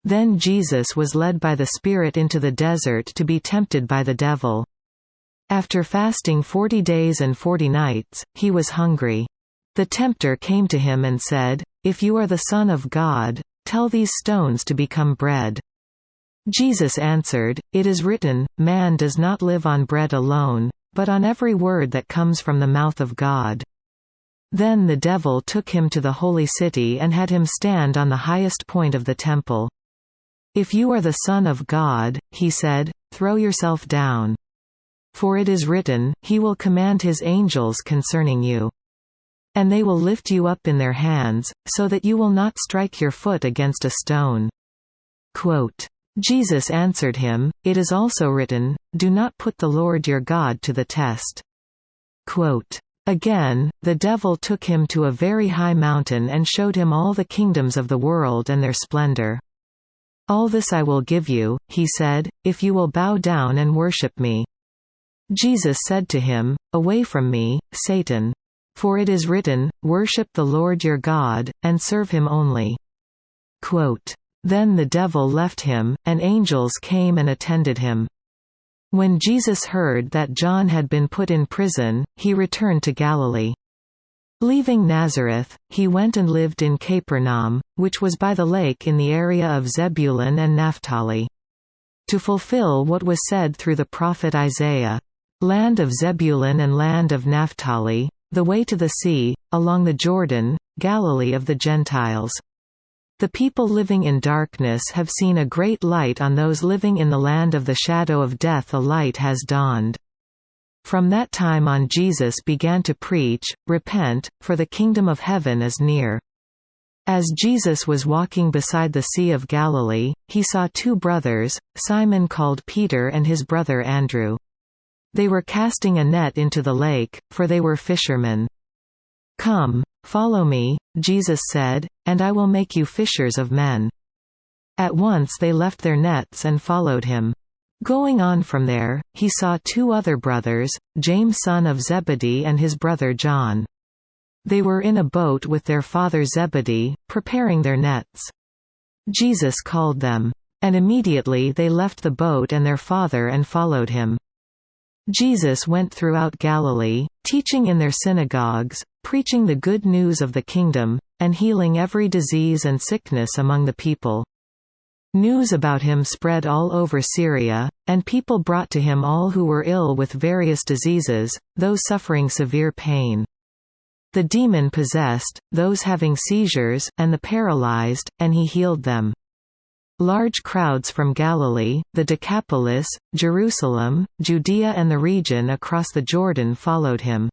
Then Jesus was led by the Spirit into the desert to be tempted by the devil. After fasting 40 days and 40 nights, he was hungry. The tempter came to him and said, "If you are the Son of God, tell these stones to become bread." Jesus answered, "It is written, man does not live on bread alone, but on every word that comes from the mouth of God." Then the devil took him to the holy city and had him stand on the highest point of the temple. "If you are the Son of God," he said, "throw yourself down. For it is written, He will command His angels concerning you. And they will lift you up in their hands, so that you will not strike your foot against a stone." Quote, Jesus answered him, "It is also written, do not put the Lord your God to the test." Quote, again, the devil took him to a very high mountain and showed him all the kingdoms of the world and their splendor. "All this I will give you," he said, "if you will bow down and worship me." Jesus said to him, "Away from me, Satan. For it is written, worship the Lord your God, and serve him only." Quote, then the devil left him, and angels came and attended him. When Jesus heard that John had been put in prison, he returned to Galilee. Leaving Nazareth, he went and lived in Capernaum, which was by the lake in the area of Zebulun and Naphtali, to fulfill what was said through the prophet Isaiah, "Land of Zebulun and land of Naphtali, the way to the sea, along the Jordan, Galilee of the Gentiles. The people living in darkness have seen a great light, on those living in the land of the shadow of death a light has dawned." From that time on Jesus began to preach, "Repent, for the kingdom of heaven is near." As Jesus was walking beside the Sea of Galilee, he saw two brothers, Simon called Peter and his brother Andrew. They were casting a net into the lake, for they were fishermen. "Come, follow me," Jesus said, "and I will make you fishers of men." At once they left their nets and followed him. Going on from there, he saw two other brothers, James son of Zebedee and his brother John. They were in a boat with their father Zebedee, preparing their nets. Jesus called them. And immediately they left the boat and their father and followed him. Jesus went throughout Galilee, teaching in their synagogues, preaching the good news of the kingdom, and healing every disease and sickness among the people. News about him spread all over Syria, and people brought to him all who were ill with various diseases, those suffering severe pain, the demon-possessed, those having seizures, and the paralyzed, and he healed them. Large crowds from Galilee, the Decapolis, Jerusalem, Judea and the region across the Jordan followed him.